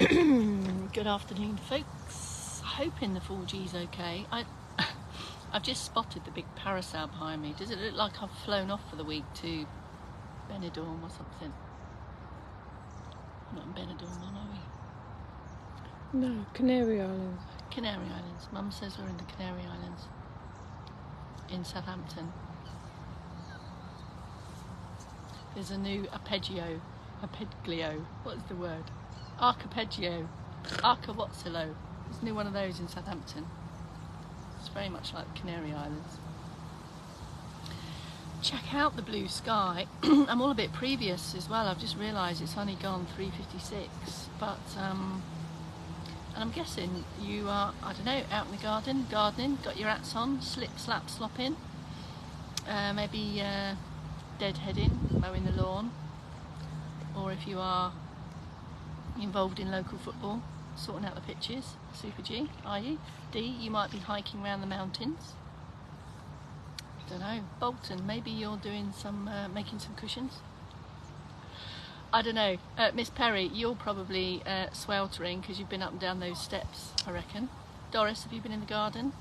Good afternoon, folks. Hoping the 4G's okay. I've just spotted the big parasail behind me. Does it look like I've flown off for the week to Benidorm or something? Not in Benidorm, are we? No, Canary Islands. Canary Islands. Mum says we're in the Canary Islands. In Southampton. There's a new arpeggio. What's the word? Arpeggio. Arcawatsilo. There's a new one of those in Southampton. It's very much like the Canary Islands. Check out the blue sky. I'm all a bit previous as well. I've just realised it's only gone 3:56. But and I'm guessing you are, I don't know, out in the garden, gardening, got your hats on, slip, slap, slopping. Maybe deadheading, mowing the lawn. Or if you are involved in local football, sorting out the pitches, Super G, are you? D, you might be hiking around the mountains. Don't know. Bolton, maybe you're doing some, making some cushions. I don't know. Miss Perry, you're probably sweltering because you've been up and down those steps, I reckon. Doris, have you been in the garden?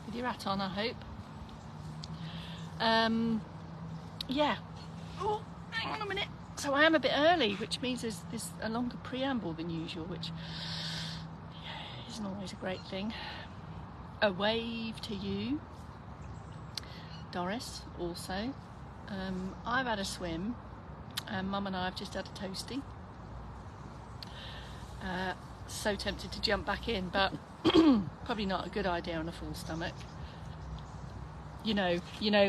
With your hat on, I hope. Yeah. Oh, hang on a minute. So I am a bit early, which means there's a longer preamble than usual, which isn't always a great thing. A wave to you. Doris, also. I've had a swim, and Mum and I have just had a toasty. So tempted to jump back in, but probably not a good idea on a full stomach. You know,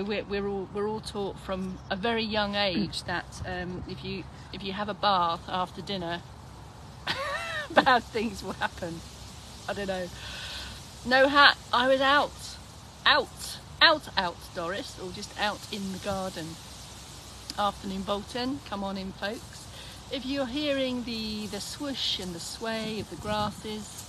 we're all taught from a very young age that if you have a bath after dinner, bad things will happen. I don't know. No hat. I was out, Doris, or just out in the garden. Afternoon, Bolton. Come on in, folks. If you're hearing the swoosh and the sway of the grasses,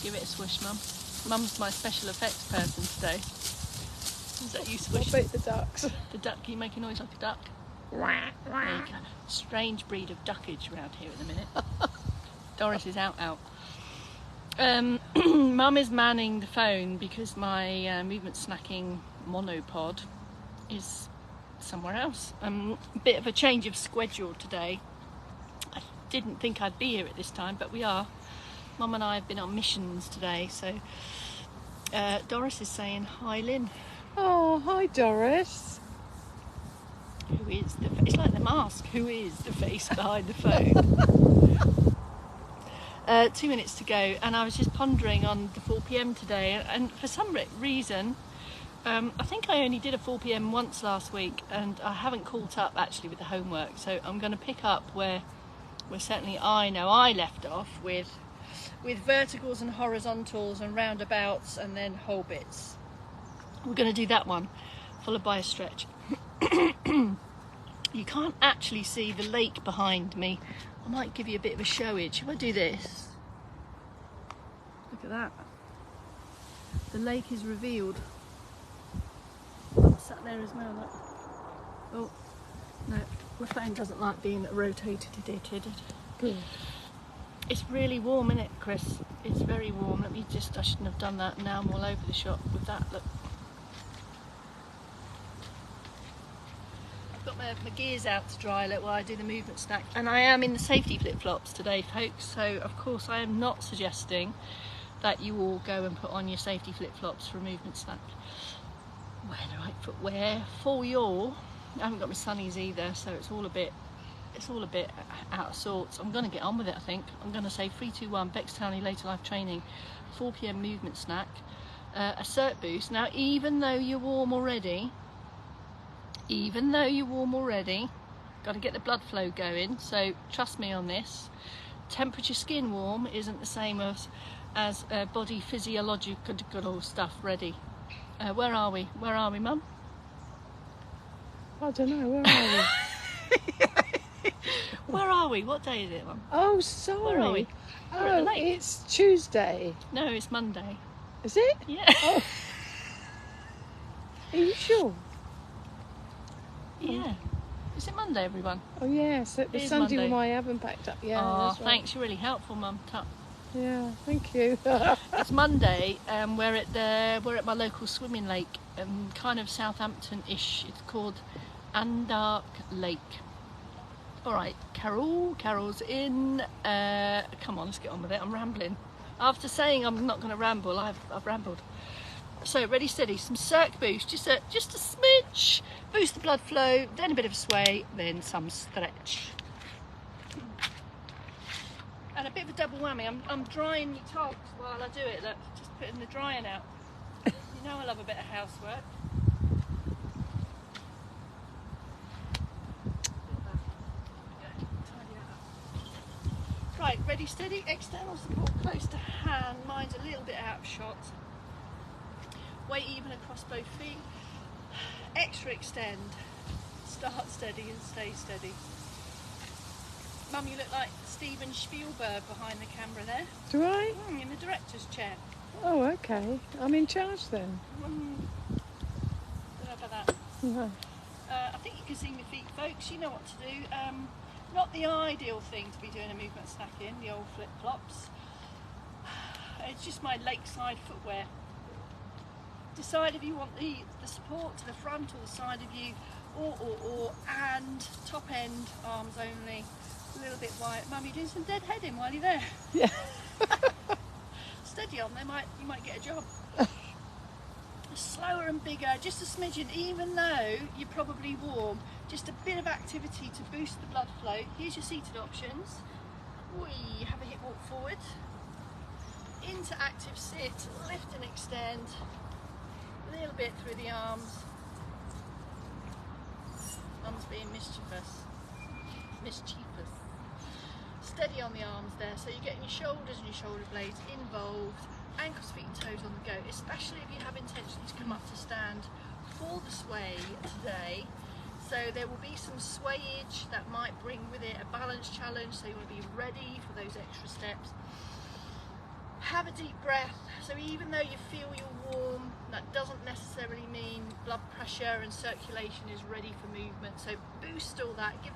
give it a swoosh, Mum. Mum's my special effects person today. Is that you swoosh? What about the ducks? The duck, can you make a noise like a duck? There you go. Strange breed of duckage around here at the minute. Doris is out. Mum is manning the phone because my movement snacking monopod is somewhere else. A bit of a change of schedule today. I didn't think I'd be here at this time, but we are. Mum and I have been on missions today, so Doris is saying hi, Lynn. Oh, hi, Doris. Who is the face? It's like the mask. Who is the face behind the phone? 2 minutes to go, and I was just pondering on the 4 p.m. today, and for some reason, I think I only did a 4 p.m. once last week, and I haven't caught up actually with the homework, so I'm going to pick up where certainly I know I left off with verticals and horizontals and roundabouts and then whole bits. We're going to do that one, followed by a stretch. You can't actually see the lake behind me. I might give you a bit of a showage. If I do this, look at that. The lake is revealed. I'm sat there as well. Look. Oh, no, my phone doesn't like being rotated. Good. It's really warm, isn't it, Chris? It's very warm. I shouldn't have done that. Now I'm all over the shop with that. Look. I've got my gears out to dry while I do the movement snack. And I am in the safety flip-flops today, folks. So, of course, I am not suggesting that you all go and put on your safety flip-flops for a movement snack. Wear the right footwear for your... I haven't got my sunnies either, so it's all a bit out of sorts. I'm going to get on with it, I think. I'm going to say 3, 2, 1, Bex Townley Later Life Training, 4 p.m. movement snack, a cert boost. Now, even though you're warm already, got to get the blood flow going, so trust me on this. Temperature skin warm isn't the same as body physiological stuff ready. Where are we, Mum? I don't know, where are we? Where are we? What day is it, Mum? Oh, sorry. Where are we? We're at the lake. It's Tuesday. No, it's Monday. Is it? Yeah. Oh. Are you sure? Yeah. Is it Monday, everyone? Oh yes, it was is Sunday Monday. when I haven't packed up. Yeah, Oh, that's right. thanks. You're really helpful, Mum. Yeah, thank you. It's Monday, and we're at my local swimming lake, kind of Southampton-ish. It's called Andark Lake. All right, Carol's in. Come on, let's get on with it. I'm rambling. After saying I'm not going to ramble, I've rambled. So ready, steady. Some circ boost, just a smidge. Boost the blood flow, then a bit of a sway, then some stretch. And a bit of a double whammy. I'm drying my togs while I do it. Look, just putting the drying out. You know I love a bit of housework. Right, ready, steady. External support close to hand. Mine's a little bit out of shot. Weight even across both feet. Extra extend. Start steady and stay steady. Mum, you look like Steven Spielberg behind the camera there. Do I? In the director's chair. Oh, okay. I'm in charge then. Don't know about that. No. I think you can see my feet, folks. You know what to do. Not the ideal thing to be doing a movement snack in, the old flip-flops. It's just my lakeside footwear. Decide if you want the support to the front or the side of you, or, and top end, arms only. A little bit wide. Mum, you're doing some deadheading while you're there. Yeah. Steady on, you might get a job. Slower and bigger, just a smidgen, even though you're probably warm. Just a bit of activity to boost the blood flow. Here's your seated options. We have a hip walk forward. Into active sit, lift and extend. A little bit through the arms. Mum's being mischievous. Steady on the arms there, so you're getting your shoulders and your shoulder blades involved, ankles, feet and toes on the go, especially if you have intention to come up to stand for the sway today. So there will be some swayage that might bring with it a balance challenge, so you want to be ready for those extra steps. Have a deep breath. So even though you feel you're warm, that doesn't necessarily mean blood pressure and circulation is ready for movement. So boost all that, give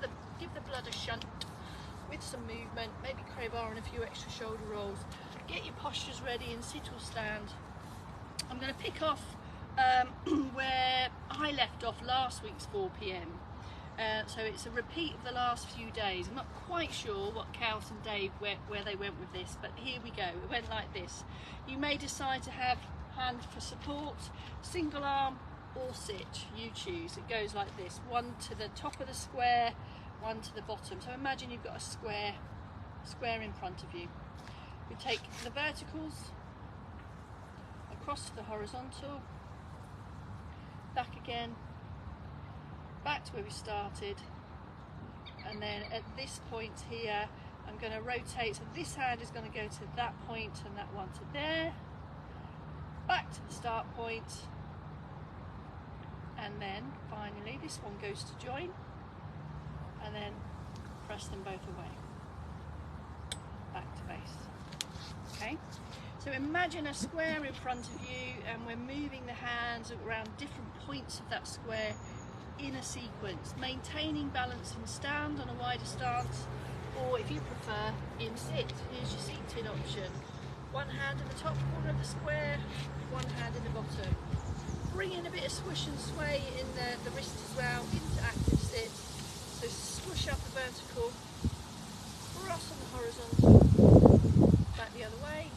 the blood a shunt with some movement, maybe crowbar and a few extra shoulder rolls. Get your postures ready and sit or stand. I'm going to pick off where I left off last week's 4 p.m. So it's a repeat of the last few days. I'm not quite sure what Kels and Dave where they went with this, but here we go. It went like this. You may decide to have hand for support, single arm or sit, you choose. It goes like this, one to the top of the square, one to the bottom. So imagine you've got a square in front of you. We take the verticals across to the horizontal, back again, back to where we started, and then at this point here I'm going to rotate, so this hand is going to go to that point and that one to there, back to the start point, and then finally this one goes to join, and then press them both away, back to base. Okay, so imagine a square in front of you and we're moving the hands around different points of that square in a sequence, maintaining balance in stand on a wider stance, or if you prefer, in sit. Here's your seated option. One hand in the top corner of the square, one hand in the bottom. Bring in a bit of swish and sway in the wrist as well, into active sit. So swoosh up the vertical, cross on the horizontal, back the other way,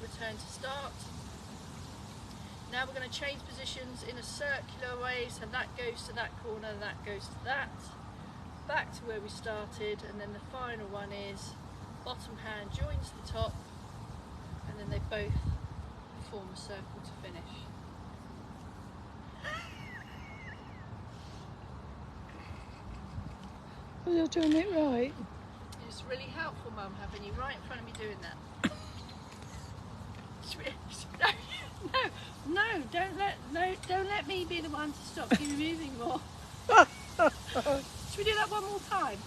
return to start. Now we're going to change positions in a circular way, so that goes to that corner, that goes to that, back to where we started, and then the final one is bottom hand joins the top, and then they both form a circle to finish. Oh, you're doing it right. It's really helpful, Mum, having you right in front of me doing that. No, don't let me be the one to stop you moving more. Should we do that one more time?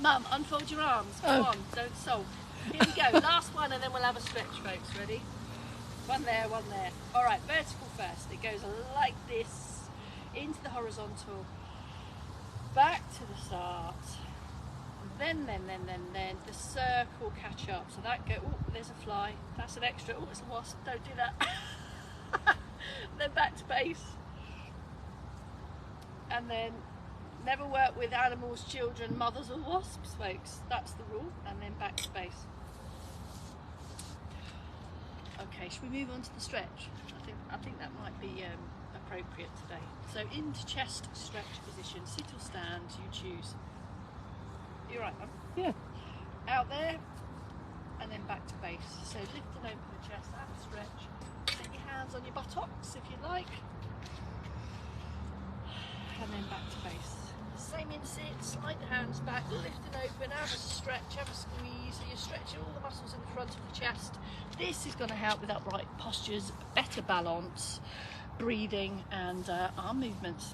Mum, unfold your arms. Come on, don't sulk. Here we go, last one, and then we'll have a stretch, folks. Ready? One there, one there. All right, vertical first. It goes like this, into the horizontal, back to the start. And then the circle catch up. So that go, oh, there's a fly. That's an extra, oh, it's a wasp, don't do that. Then back to base. And then never work with animals, children, mothers or wasps, folks. That's the rule. And then back to base. Okay, should we move on to the stretch? I think that might be appropriate today. So into chest stretch position, sit or stand, you choose. You're right, Mum? Yeah. Out there, and then back to base. So lift and open the chest, have a stretch. Set your hands on your buttocks if you like. And then back to base. Same in sit, slide the hands back, lift and open, have a stretch, have a squeeze. So you're stretching all the muscles in the front of the chest. This is going to help with upright postures, better balance, breathing and arm movements.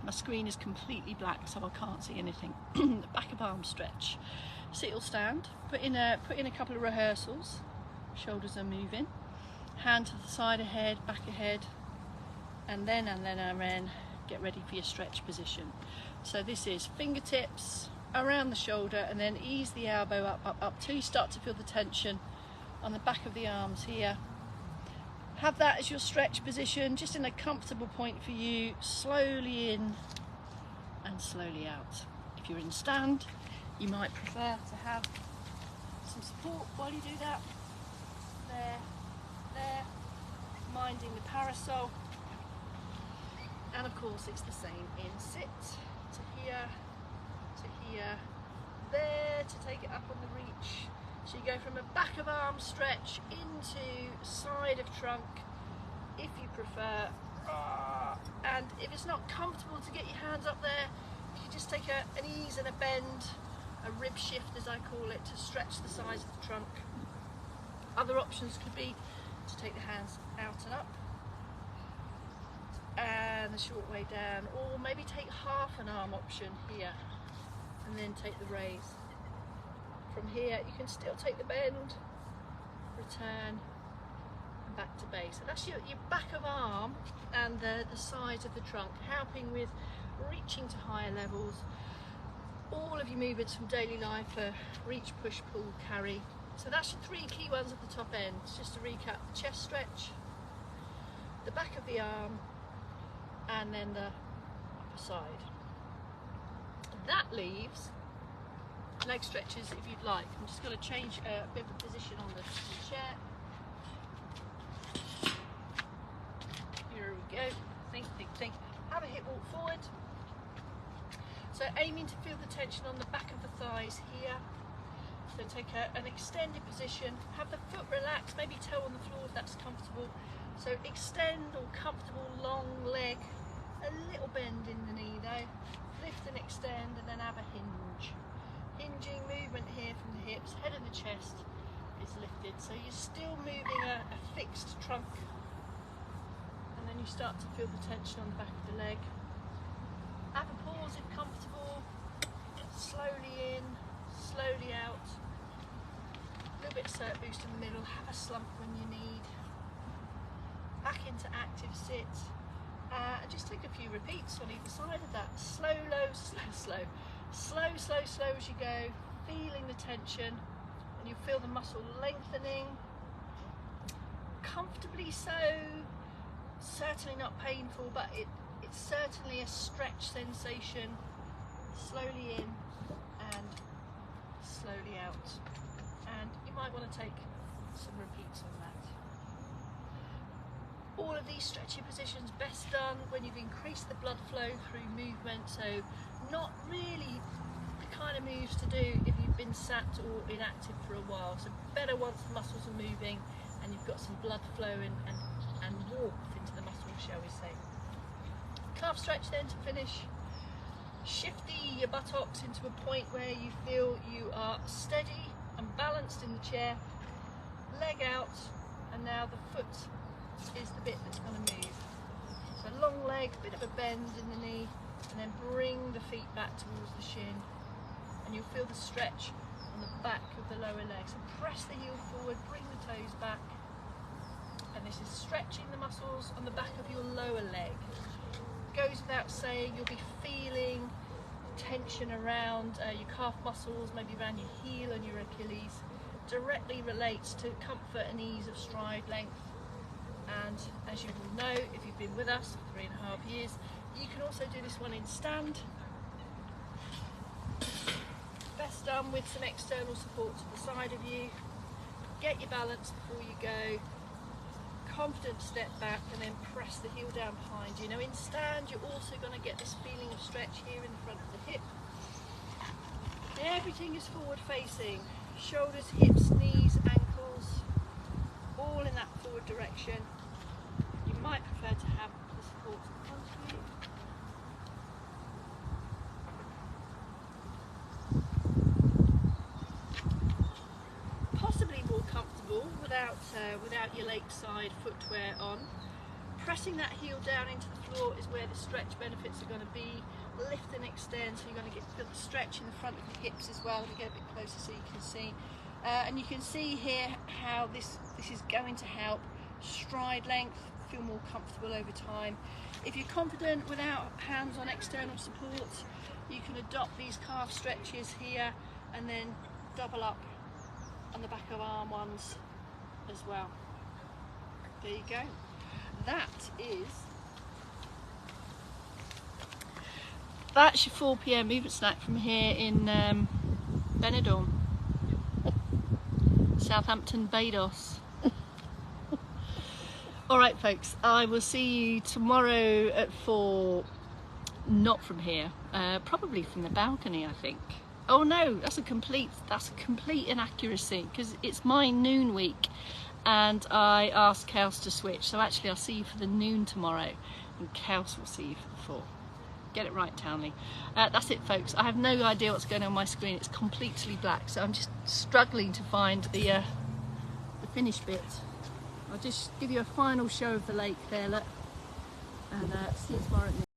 My screen is completely black, so I can't see anything. The back of arm stretch. Sit or stand. Put in a couple of rehearsals. Shoulders are moving. Hand to the side of head, back of head, and then get ready for your stretch position. So this is fingertips around the shoulder, and then ease the elbow up till you start to feel the tension on the back of the arms here. Have that as your stretch position, just in a comfortable point for you, slowly in and slowly out. If you're in stand, you might prefer to have some support while you do that. There, minding the parasol. And of course it's the same in sit, to here, there, to take it up on the reach. So you go from a back of arm stretch into side of trunk, if you prefer. And if it's not comfortable to get your hands up there, you just take an ease and a bend, a rib shift as I call it, to stretch the size of the trunk. Other options could be to take the hands out and up, and the short way down, or maybe take half an arm option here, and then take the raise. From here, you can still take the bend, return, and back to base. So that's your back of arm and the sides of the trunk, helping with reaching to higher levels. All of your movements from daily life are reach, push, pull, carry. So that's your three key ones at the top end. Just to recap: the chest stretch, the back of the arm, and then the upper side. That leaves leg stretches if you'd like. I'm just going to change a bit of position on the chair. Here we go. Think. Have a hip walk forward. So aiming to feel the tension on the back of the thighs here. So take an extended position. Have the foot relaxed, maybe toe on the floor if that's comfortable. So extend or comfortable long leg. A little bend in the knee though. Lift and extend, and then have a hinge. Hinging movement here from the hips, head of the chest is lifted. So you're still moving a fixed trunk. And then you start to feel the tension on the back of the leg. Have a pause if comfortable. Slowly in, slowly out. A little bit of cert boost in the middle. Have a slump when you need. Back into active sit. And just take a few repeats on either side of that. Slow, low, slow. Slow, slow, slow as you go, feeling the tension, and you feel the muscle lengthening. Comfortably so, certainly not painful, but it's certainly a stretch sensation. Slowly in and slowly out. And you might want to take some repeats on that. All of these stretchy positions best done when you've increased the blood flow through movement, so not really the kind of moves to do if you've been sat or inactive for a while. So better once the muscles are moving and you've got some blood flow and warmth into the muscles, shall we say. Calf stretch then to finish. Shift your buttocks into a point where you feel you are steady and balanced in the chair. Leg out, and now the foot is the bit that's going to move. So long leg, bit of a bend in the knee, and then bring the feet back towards the shin, and you'll feel the stretch on the back of the lower leg. So press the heel forward, bring the toes back, and this is stretching the muscles on the back of your lower leg. goes without saying, you'll be feeling tension around your calf muscles, maybe around your heel and your Achilles. Directly relates to comfort and ease of stride length. And as you will know, if you've been with us for 3.5 years, you can also do this one in stand. Best done with some external support to the side of you. Get your balance before you go. Confident step back and then press the heel down behind you. Now in stand, you're also going to get this feeling of stretch here in the front of the hip. Everything is forward facing. Shoulders, hips, knees, ankles, all in that forward direction. You might prefer to have the support in front of you. Possibly more comfortable without your lakeside footwear on. Pressing that heel down into the floor is where the stretch benefits are going to be. Lift and extend, so you're going to feel the stretch in the front of the hips as well. To get a bit closer so you can see. And you can see here how this is going to help stride length, feel more comfortable over time. If you're confident without hands on external support, you can adopt these calf stretches here and then double up on the back of arm ones as well. There you go. That's your 4 PM movement snack from here in Benidorm, Southampton Bados. Alright folks, I will see you tomorrow at 4, not from here, probably from the balcony I think. Oh no, that's a complete inaccuracy, because it's my noon week and I asked Kels to switch, so actually I'll see you for the noon tomorrow and Kels will see you for the 4. Get it right, Townley. That's it folks, I have no idea what's going on my screen, it's completely black, so I'm just struggling to find the finished bit. I'll just give you a final show of the lake there, look, and see you tomorrow at noon.